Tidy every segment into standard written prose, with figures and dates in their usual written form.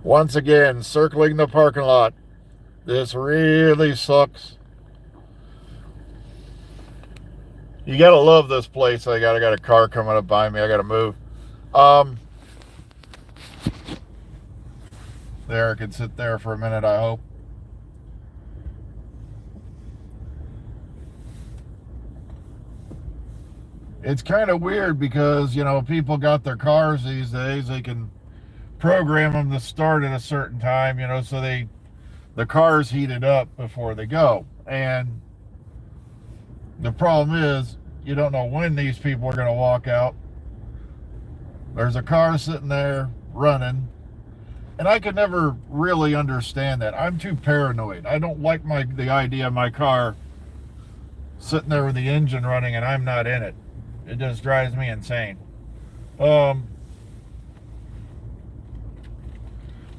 Once again, circling the parking lot. This really sucks. You gotta love this place. I got a car coming up behind me. I gotta move. Um, there, I can sit there for a minute, I hope. It's kind of weird because, people got their cars these days. They can program them to start at a certain time, so the car's heated up before they go. And the problem is, you don't know when these people are going to walk out. There's a car sitting there running, and I could never really understand that. I'm too paranoid. I don't like the idea of my car sitting there with the engine running and I'm not in it. It just drives me insane. I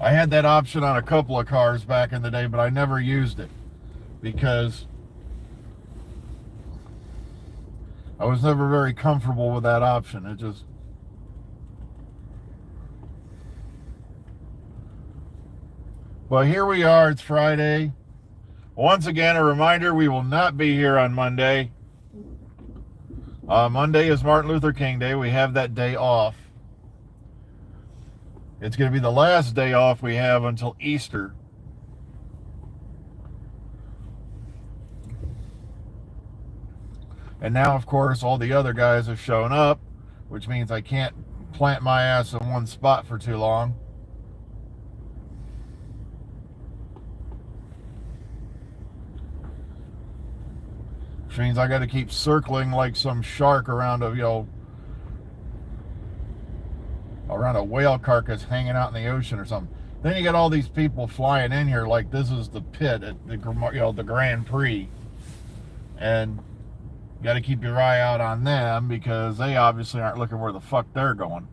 had that option on a couple of cars back in the day, but I never used it because I was never very comfortable with that option. It just... But here we are. It's Friday. Once again, a reminder, we will not be here on Monday. Monday is Martin Luther King Day. We have that day off. It's going to be the last day off we have until Easter. And now, of course, all the other guys have shown up, which means I can't plant my ass in one spot for too long. Which means I got to keep circling like some shark around around a whale carcass hanging out in the ocean or something. Then you got all these people flying in here like this is the pit at the Grand Prix, and you got to keep your eye out on them because they obviously aren't looking where the fuck they're going.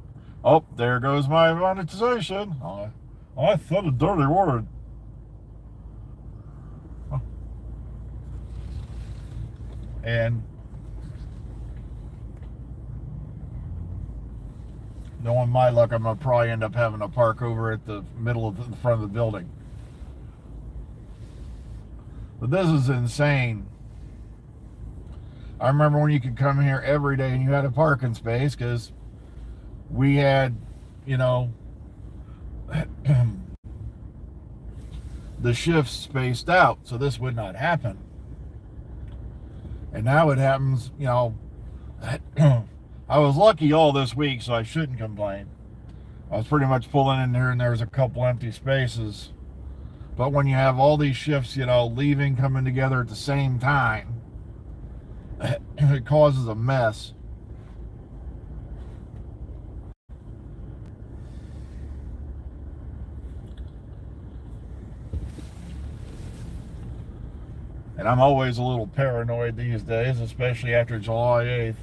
Oh, there goes my monetization. Oh, I said a dirty word. And knowing my luck, I'm going to probably end up having to park over at the middle of the front of the building. But this is insane. I remember when you could come here every day and you had a parking space because we had, the shifts spaced out, so this would not happen. And now it happens, I was lucky all this week, so I shouldn't complain. I was pretty much pulling in here and there was a couple empty spaces. But when you have all these shifts, leaving, coming together at the same time, it causes a mess. And I'm always a little paranoid these days, especially after July 8th.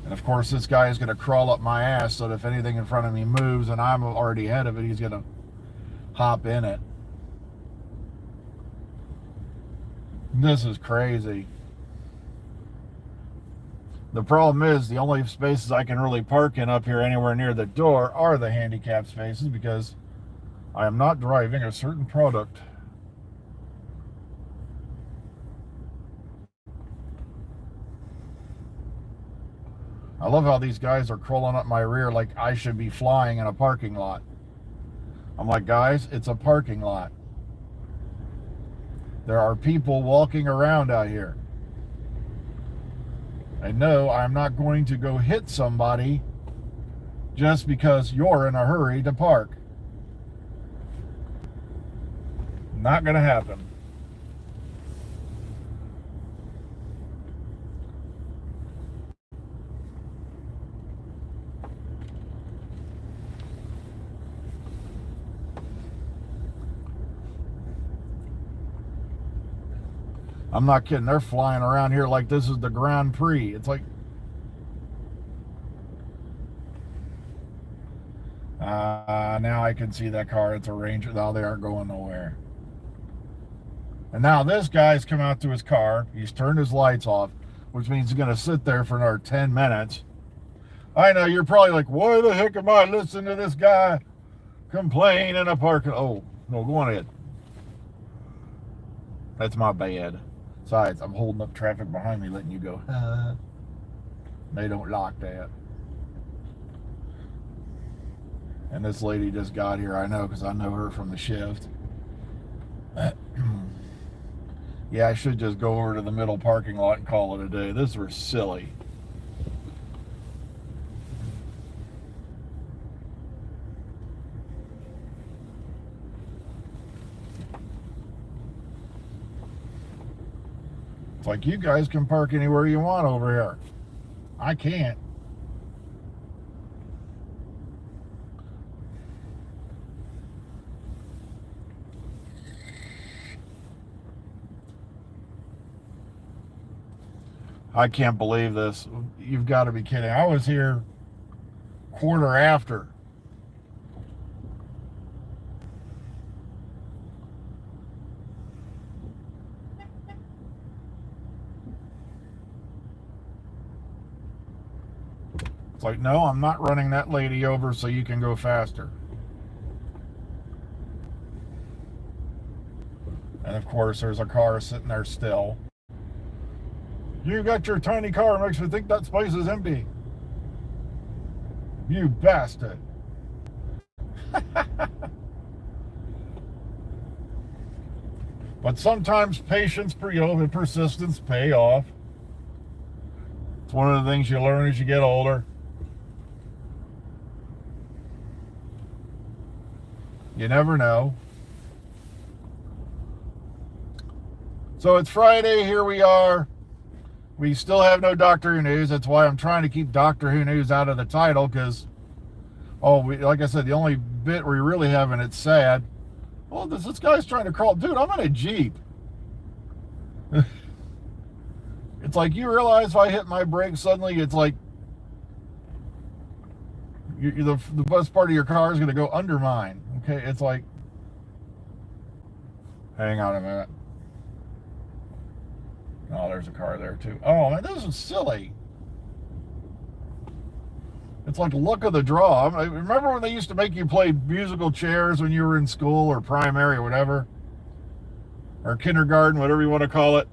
And of course, this guy is going to crawl up my ass so that if anything in front of me moves and I'm already ahead of it, he's going to hop in it. This is crazy. The problem is the only spaces I can really park in up here anywhere near the door are the handicap spaces because I am not driving a certain product. I love how these guys are crawling up my rear like I should be flying in a parking lot. I'm like, guys, it's a parking lot. There are people walking around out here. And no, I'm not going to go hit somebody just because you're in a hurry to park. Not going to happen. I'm not kidding. They're flying around here like this is the Grand Prix. It's like, now I can see that car. It's a Ranger. Now they aren't going nowhere. And now this guy's come out to his car. He's turned his lights off, which means he's going to sit there for another 10 minutes. I know you're probably like, why the heck am I listening to this guy complain in a parking? Oh, no, go on ahead. That's my bad. Besides, I'm holding up traffic behind me, letting you go. They don't like that. And this lady just got here. I know because I know her from the shift. Yeah, I should just go over to the middle parking lot and call it a day. This was silly. It's like you guys can park anywhere you want over here. I can't. I can't believe this. You've got to be kidding. I was here quarter after. It's like, no, I'm not running that lady over so you can go faster. And of course, there's a car sitting there still. You got your tiny car, makes me think that space is empty. You bastard. But sometimes patience, and persistence pay off. It's one of the things you learn as you get older. You never know. So it's Friday, here we are. We still have no Doctor Who news. That's why I'm trying to keep Doctor Who news out of the title, because, like I said, the only bit we really have, and it's sad. Well, this guy's trying to crawl. Dude, I'm in a Jeep. It's like, you realize if I hit my brakes suddenly, it's like the best part of your car is going to go under mine. Okay, it's like, hang on a minute. Oh, there's a car there too. Oh man, this is silly. It's like luck of the draw. I remember when they used to make you play musical chairs when you were in school or primary or whatever, or kindergarten, whatever you want to call it.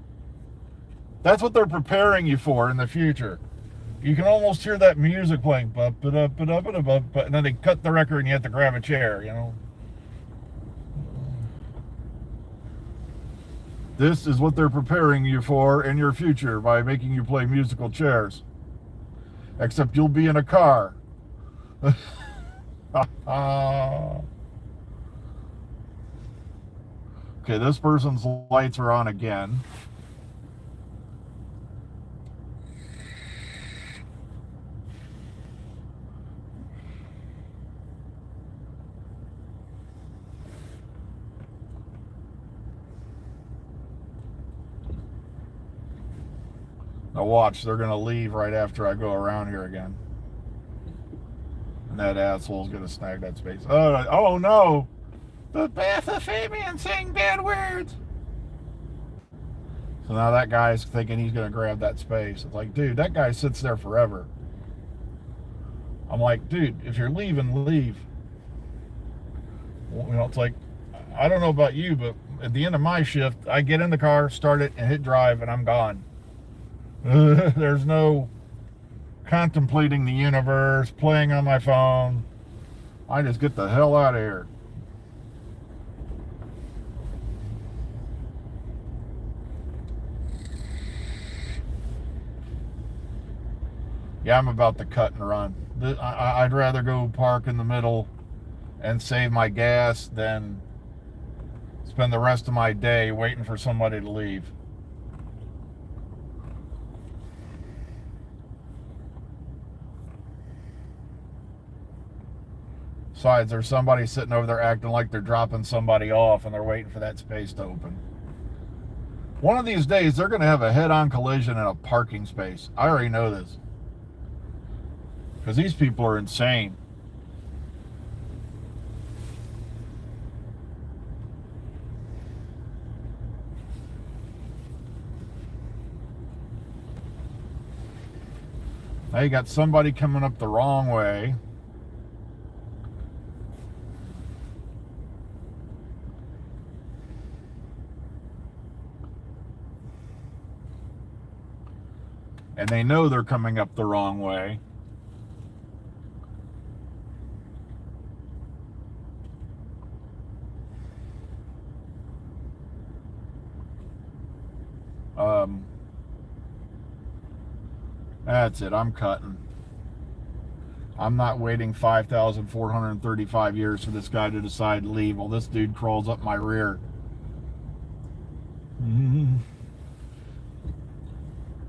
That's what they're preparing you for in the future. You can almost hear that music playing, and then they cut the record and you have to grab a chair, you know. This is what they're preparing you for in your future by making you play musical chairs. Except you'll be in a car. Okay, this person's lights are on again. Now watch, they're going to leave right after I go around here again. And that asshole's going to snag that space. Oh no! The Bathyphamian saying bad words! So now that guy's thinking he's going to grab that space. It's like, dude, that guy sits there forever. I'm like, dude, if you're leaving, leave. Well, you know, it's like, I don't know about you, but at the end of my shift, I get in the car, start it, and hit drive, and I'm gone. There's no contemplating the universe, playing on my phone. I just get the hell out of here. Yeah, I'm about to cut and run. I'd rather go park in the middle and save my gas than spend the rest of my day waiting for somebody to leave. Besides, there's somebody sitting over there acting like they're dropping somebody off and they're waiting for that space to open. One of these days, they're going to have a head-on collision in a parking space. I already know this. Because these people are insane. Now you got somebody coming up the wrong way. And they know they're coming up the wrong way. That's it. I'm cutting. I'm not waiting 5,435 years for this guy to decide to leave while this dude crawls up my rear.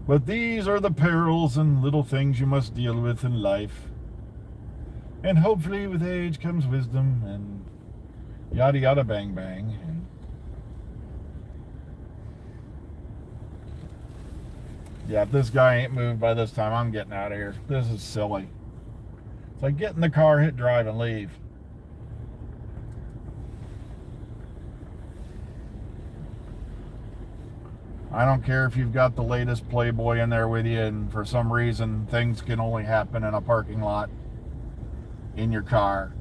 But these are the perils and little things you must deal with in life. And hopefully with age comes wisdom and yada yada bang bang. Yeah, if this guy ain't moved by this time, I'm getting out of here. This is silly. It's like get in the car, hit drive, and leave. I don't care if you've got the latest Playboy in there with you and for some reason things can only happen in a parking lot in your car.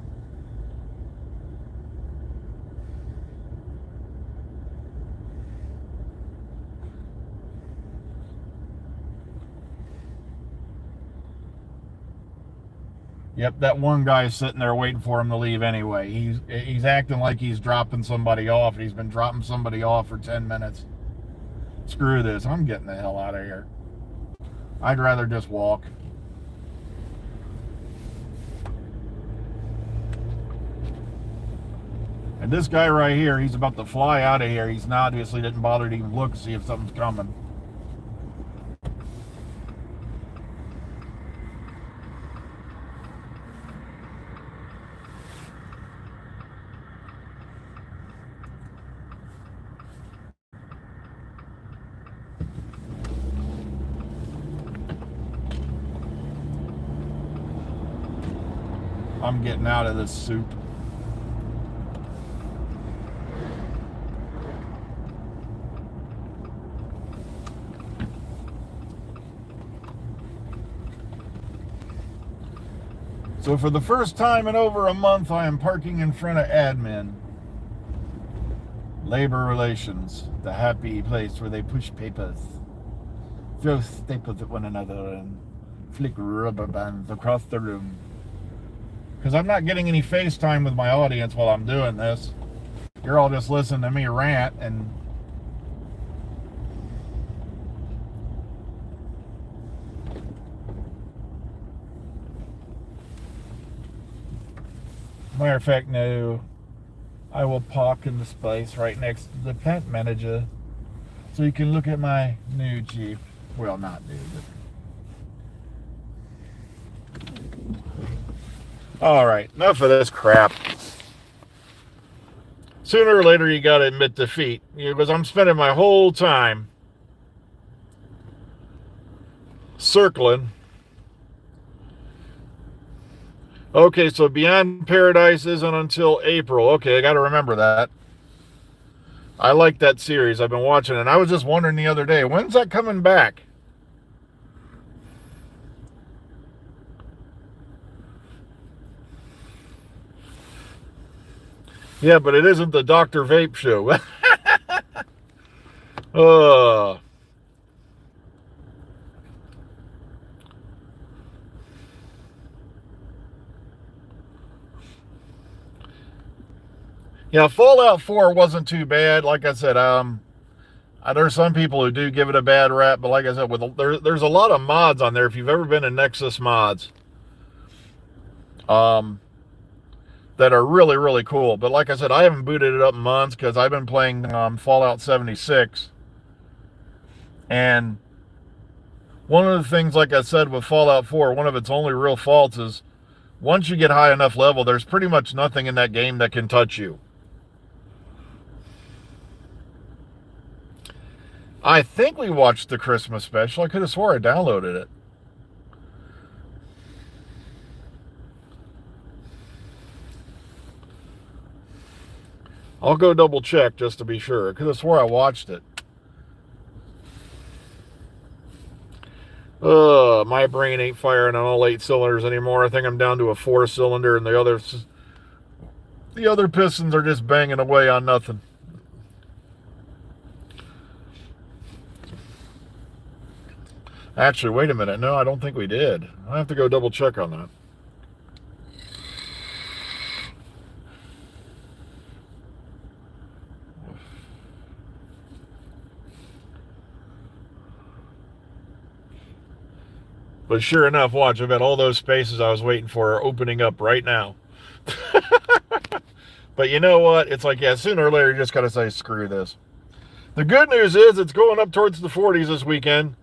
Yep, that one guy's sitting there waiting for him to leave anyway. He's acting like he's dropping somebody off, and he's been dropping somebody off for 10 minutes. Screw this. I'm getting the hell out of here. I'd rather just walk. And this guy right here, he's about to fly out of here. He's not, obviously didn't bother to even look to see if something's coming. I'm getting out of this soup. So for the first time in over a month, I am parking in front of admin. Labor Relations, the happy place where they push papers, throw staples at one another, and flick rubber bands across the room. Because I'm not getting any FaceTime with my audience while I'm doing this. You're all just listening to me rant and matter of fact, no. I will park in the space right next to the plant manager so you can look at my new Jeep. Well, not new, but... Alright, enough of this crap. Sooner or later, you gotta admit defeat. Because I'm spending my whole time circling. Okay, so Beyond Paradise isn't until April. Okay, I gotta remember that. I like that series. I've been watching it. And I was just wondering the other day, when's that coming back? Yeah, but it isn't the Dr. Vape show. Yeah, Fallout 4 wasn't too bad. Like I said, there's some people who do give it a bad rap, but like I said, there's a lot of mods on there. If you've ever been in Nexus mods, that are really, really cool. But like I said, I haven't booted it up in months because I've been playing Fallout 76. And one of the things, like I said, with Fallout 4, one of its only real faults is once you get high enough level, there's pretty much nothing in that game that can touch you. I think we watched the Christmas special. I could have swore I downloaded it. I'll go double check just to be sure. I could have swore I watched it. My brain ain't firing on all 8 cylinders anymore. I think I'm down to a 4-cylinder, and the other pistons are just banging away on nothing. Actually, wait a minute. No, I don't think we did. I have to go double check on that. But sure enough, watch, I bet all those spaces I was waiting for are opening up right now. But you know what? It's like, yeah, sooner or later, you just got to say, screw this. The good news is it's going up towards the 40s this weekend.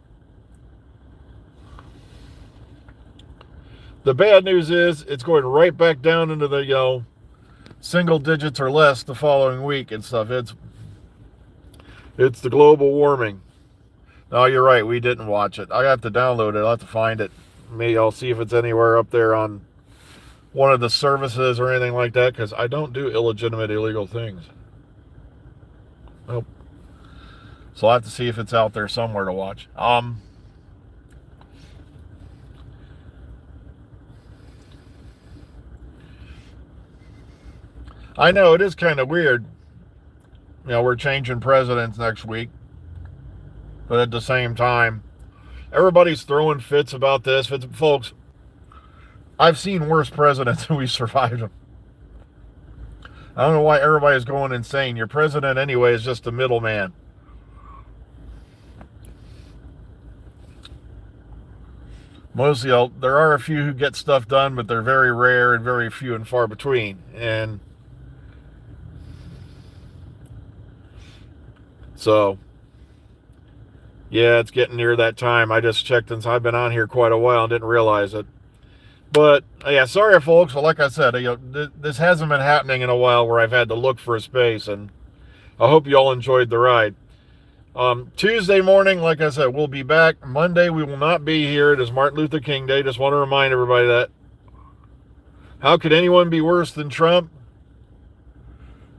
The bad news is it's going right back down into the, single digits or less the following week and stuff. It's the global warming. No, you're right. We didn't watch it. I have to download it. I'll have to find it. Maybe I'll see if it's anywhere up there on one of the services or anything like that, because I don't do illegitimate, illegal things. Nope. So I'll have to see if it's out there somewhere to watch. I know it is kind of weird. We're changing presidents next week. But at the same time, everybody's throwing fits about this. Folks, I've seen worse presidents and we survived them. I don't know why everybody's going insane. Your president, anyway, is just a middleman. Mostly, there are a few who get stuff done, but they're very rare and very few and far between. And so, yeah, it's getting near that time. I just checked since I've been on here quite a while and didn't realize it. But, yeah, sorry, folks. But like I said, this hasn't been happening in a while where I've had to look for a space. And I hope you all enjoyed the ride. Tuesday morning, like I said, we'll be back. Monday, we will not be here. It is Martin Luther King Day. Just want to remind everybody that. How could anyone be worse than Trump?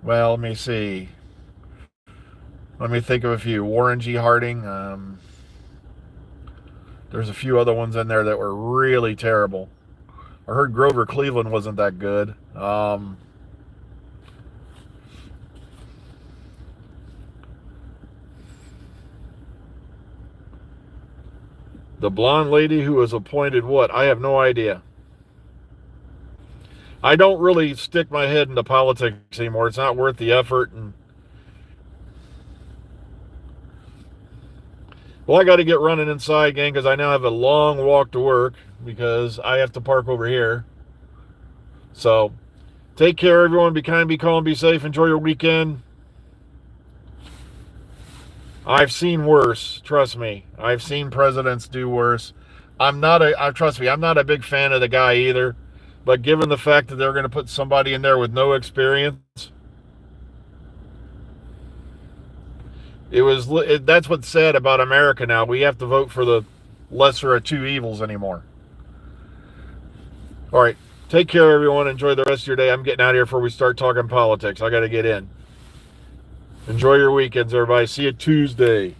Well, let me see. Let me think of a few. Warren G. Harding. There's a few other ones in there that were really terrible. I heard Grover Cleveland wasn't that good. The blonde lady who was appointed what? I have no idea. I don't really stick my head into politics anymore. It's not worth the effort. Well, I got to get running inside again because I now have a long walk to work because I have to park over here. So, take care, everyone. Be kind, be calm, be safe. Enjoy your weekend. I've seen worse. Trust me. I've seen presidents do worse. Trust me, I'm not a big fan of the guy either. But given the fact that they're going to put somebody in there with no experience, that's what's sad about America now. We have to vote for the lesser of two evils anymore. All right. Take care, everyone. Enjoy the rest of your day. I'm getting out of here before we start talking politics. I got to get in. Enjoy your weekends, everybody. See you Tuesday.